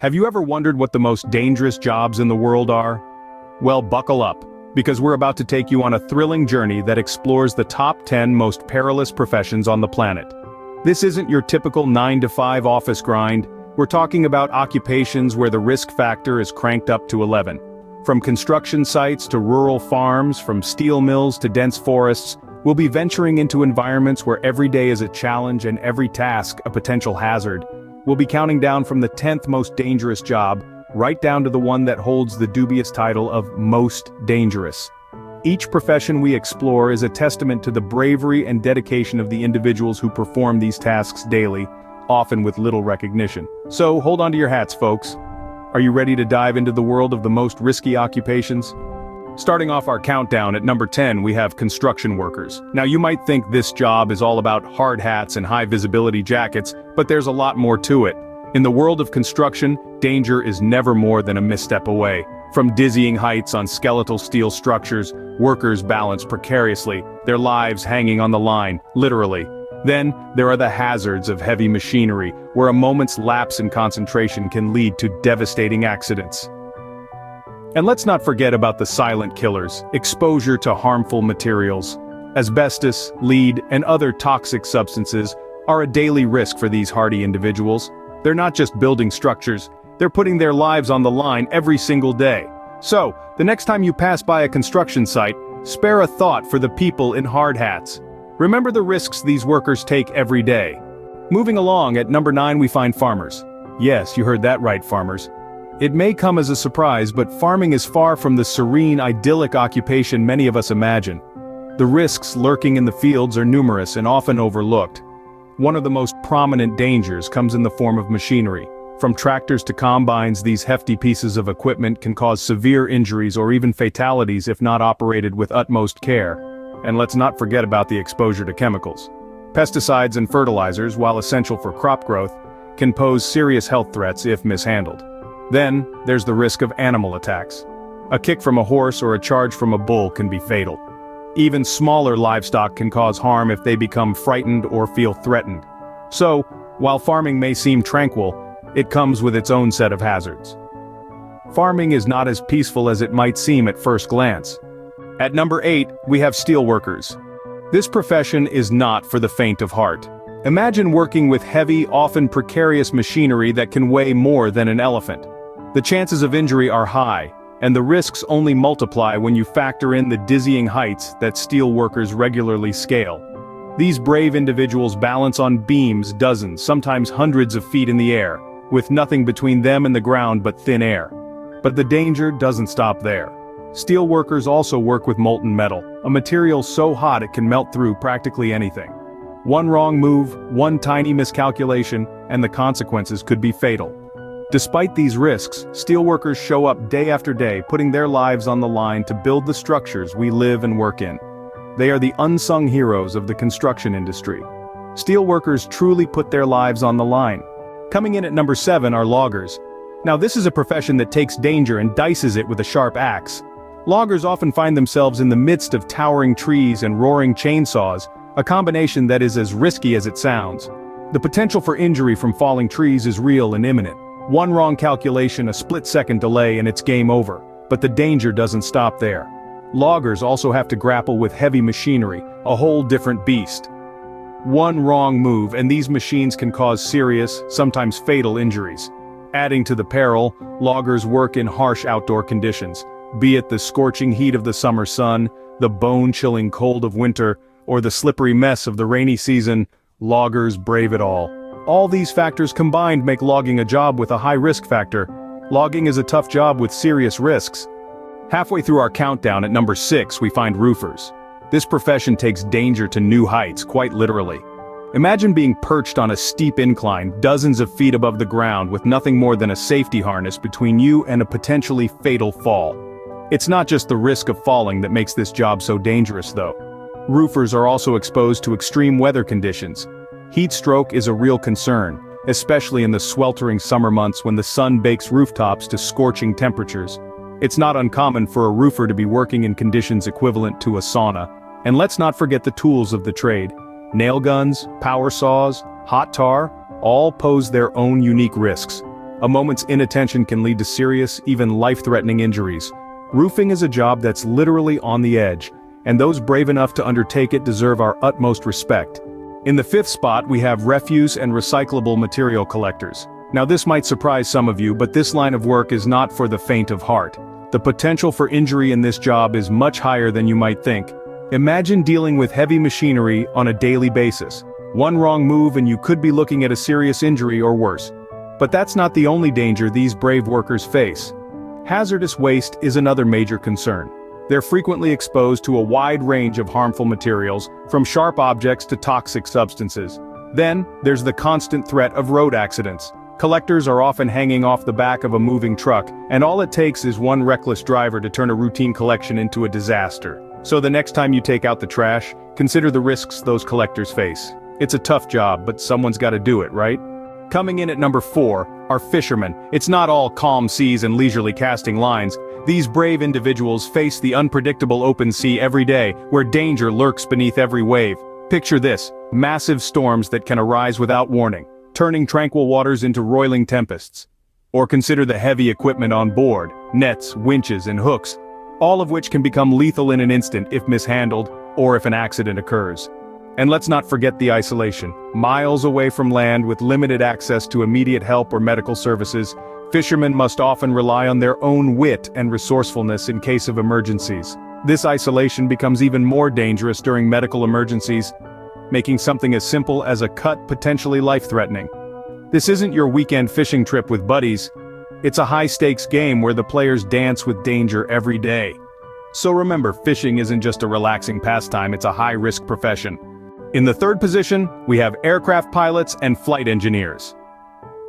Have you ever wondered what the most dangerous jobs in the world are? Well, buckle up, because we're about to take you on a thrilling journey that explores the top 10 most perilous professions on the planet. This isn't your typical 9-to-5 office grind. We're talking about occupations where the risk factor is cranked up to 11. From construction sites to rural farms, from steel mills to dense forests, we'll be venturing into environments where every day is a challenge and every task a potential hazard. We'll be counting down from the 10th most dangerous job, right down to the one that holds the dubious title of most dangerous. Each profession we explore is a testament to the bravery and dedication of the individuals who perform these tasks daily, often with little recognition. So hold on to your hats, folks. Are you ready to dive into the world of the most risky occupations? Starting off our countdown at number 10, we have construction workers. Now you might think this job is all about hard hats and high visibility jackets, but there's a lot more to it. In the world of construction, danger is never more than a misstep away. From dizzying heights on skeletal steel structures, workers balance precariously, their lives hanging on the line, literally. Then, there are the hazards of heavy machinery, where a moment's lapse in concentration can lead to devastating accidents. And let's not forget about the silent killers, exposure to harmful materials. Asbestos, lead, and other toxic substances are a daily risk for these hardy individuals. They're not just building structures, they're putting their lives on the line every single day. So, the next time you pass by a construction site, spare a thought for the people in hard hats. Remember the risks these workers take every day. Moving along, at number 9 we find farmers. Yes, you heard that right, farmers. It may come as a surprise, but farming is far from the serene, idyllic occupation many of us imagine. The risks lurking in the fields are numerous and often overlooked. One of the most prominent dangers comes in the form of machinery. From tractors to combines, these hefty pieces of equipment can cause severe injuries or even fatalities if not operated with utmost care. And let's not forget about the exposure to chemicals. Pesticides and fertilizers, while essential for crop growth, can pose serious health threats if mishandled. Then, there's the risk of animal attacks. A kick from a horse or a charge from a bull can be fatal. Even smaller livestock can cause harm if they become frightened or feel threatened. So, while farming may seem tranquil, it comes with its own set of hazards. Farming is not as peaceful as it might seem at first glance. At number 8, we have steelworkers. This profession is not for the faint of heart. Imagine working with heavy, often precarious machinery that can weigh more than an elephant. The chances of injury are high, and the risks only multiply when you factor in the dizzying heights that steel workers regularly scale. These brave individuals balance on beams dozens, sometimes hundreds of feet in the air, with nothing between them and the ground but thin air. But the danger doesn't stop there. Steel workers also work with molten metal, a material so hot it can melt through practically anything. One wrong move, one tiny miscalculation, and the consequences could be fatal. Despite these risks, steelworkers show up day after day, putting their lives on the line to build the structures we live and work in. They are the unsung heroes of the construction industry. Steelworkers truly put their lives on the line. Coming in at number 7 are loggers. Now this is a profession that takes danger and dices it with a sharp axe. Loggers often find themselves in the midst of towering trees and roaring chainsaws, a combination that is as risky as it sounds. The potential for injury from falling trees is real and imminent. One wrong calculation, a split-second delay, and it's game over. But the danger doesn't stop there. Loggers also have to grapple with heavy machinery, a whole different beast. One wrong move, and these machines can cause serious, sometimes fatal injuries. Adding to the peril, loggers work in harsh outdoor conditions, be it the scorching heat of the summer sun, the bone-chilling cold of winter, or the slippery mess of the rainy season. Loggers brave it all. All these factors combined make logging a job with a high risk factor. Logging is a tough job with serious risks. Halfway through our countdown at number 6 we find roofers. This profession takes danger to new heights, quite literally. Imagine being perched on a steep incline, dozens of feet above the ground with nothing more than a safety harness between you and a potentially fatal fall. It's not just the risk of falling that makes this job so dangerous though. Roofers are also exposed to extreme weather conditions. Heat stroke is a real concern, especially in the sweltering summer months when the sun bakes rooftops to scorching temperatures. It's not uncommon for a roofer to be working in conditions equivalent to a sauna. And let's not forget the tools of the trade. Nail guns, power saws, hot tar, all pose their own unique risks. A moment's inattention can lead to serious, even life-threatening injuries. Roofing is a job that's literally on the edge, and those brave enough to undertake it deserve our utmost respect. In the fifth spot, we have refuse and recyclable material collectors. Now this might surprise some of you, but this line of work is not for the faint of heart. The potential for injury in this job is much higher than you might think. Imagine dealing with heavy machinery on a daily basis. One wrong move and you could be looking at a serious injury or worse. But that's not the only danger these brave workers face. Hazardous waste is another major concern. They're frequently exposed to a wide range of harmful materials, from sharp objects to toxic substances. Then, there's the constant threat of road accidents. Collectors are often hanging off the back of a moving truck, and all it takes is one reckless driver to turn a routine collection into a disaster. So the next time you take out the trash, consider the risks those collectors face. It's a tough job, but someone's got to do it, right? Coming in at number 4 are fishermen. It's not all calm seas and leisurely casting lines. These brave individuals face the unpredictable open sea every day, where danger lurks beneath every wave. Picture this: massive storms that can arise without warning, turning tranquil waters into roiling tempests. Or consider the heavy equipment on board: nets, winches, and hooks, all of which can become lethal in an instant if mishandled, or if an accident occurs. And let's not forget the isolation. Miles away from land with limited access to immediate help or medical services, fishermen must often rely on their own wit and resourcefulness in case of emergencies. This isolation becomes even more dangerous during medical emergencies, making something as simple as a cut potentially life-threatening. This isn't your weekend fishing trip with buddies. It's a high-stakes game where the players dance with danger every day. So remember, fishing isn't just a relaxing pastime, it's a high-risk profession. In the third position, we have aircraft pilots and flight engineers.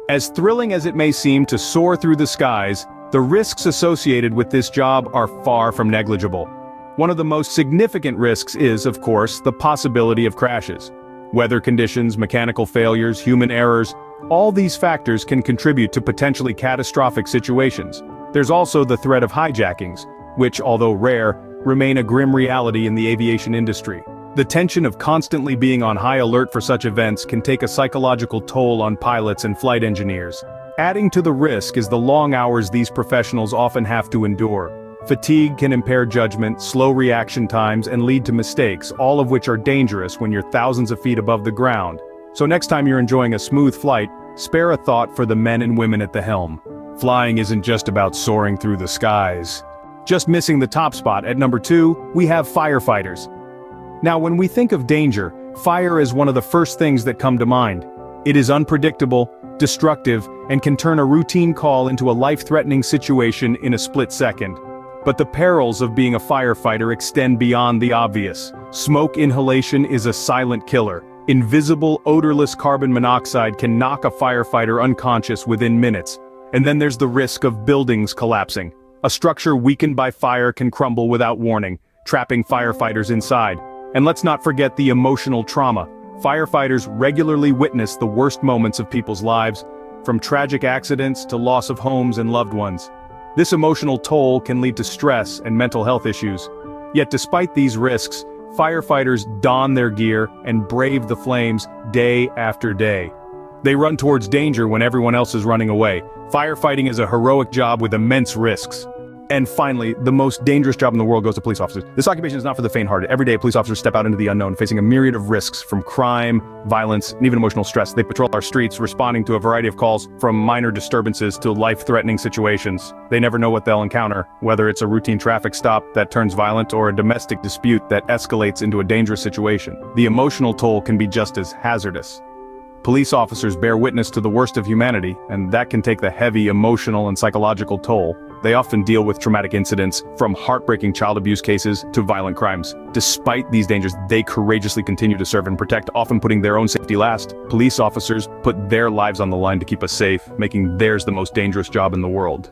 As thrilling as it may seem to soar through the skies, the risks associated with this job are far from negligible. One of the most significant risks is, of course, the possibility of crashes. Weather conditions, mechanical failures, human errors, all these factors can contribute to potentially catastrophic situations. There's also the threat of hijackings, which, although rare, remain a grim reality in the aviation industry. The tension of constantly being on high alert for such events can take a psychological toll on pilots and flight engineers. Adding to the risk is the long hours these professionals often have to endure. Fatigue can impair judgment, slow reaction times, and lead to mistakes, all of which are dangerous when you're thousands of feet above the ground. So next time you're enjoying a smooth flight, spare a thought for the men and women at the helm. Flying isn't just about soaring through the skies. Just missing the top spot at number 2, we have firefighters. Now, when we think of danger, fire is one of the first things that come to mind. It is unpredictable, destructive, and can turn a routine call into a life-threatening situation in a split second. But the perils of being a firefighter extend beyond the obvious. Smoke inhalation is a silent killer. Invisible, odorless carbon monoxide can knock a firefighter unconscious within minutes. And then there's the risk of buildings collapsing. A structure weakened by fire can crumble without warning, trapping firefighters inside. And let's not forget the emotional trauma. Firefighters regularly witness the worst moments of people's lives, from tragic accidents to loss of homes and loved ones. This emotional toll can lead to stress and mental health issues. Yet despite these risks, firefighters don their gear and brave the flames day after day. They run towards danger when everyone else is running away. Firefighting is a heroic job with immense risks. And finally, the most dangerous job in the world goes to police officers. This occupation is not for the faint-hearted. Every day, police officers step out into the unknown, facing a myriad of risks from crime, violence, and even emotional stress. They patrol our streets, responding to a variety of calls, from minor disturbances to life-threatening situations. They never know what they'll encounter, whether it's a routine traffic stop that turns violent or a domestic dispute that escalates into a dangerous situation. The emotional toll can be just as hazardous. Police officers bear witness to the worst of humanity, and that can take the heavy emotional and psychological toll. They often deal with traumatic incidents, from heartbreaking child abuse cases to violent crimes. Despite these dangers, they courageously continue to serve and protect, often putting their own safety last. Police officers put their lives on the line to keep us safe, making theirs the most dangerous job in the world.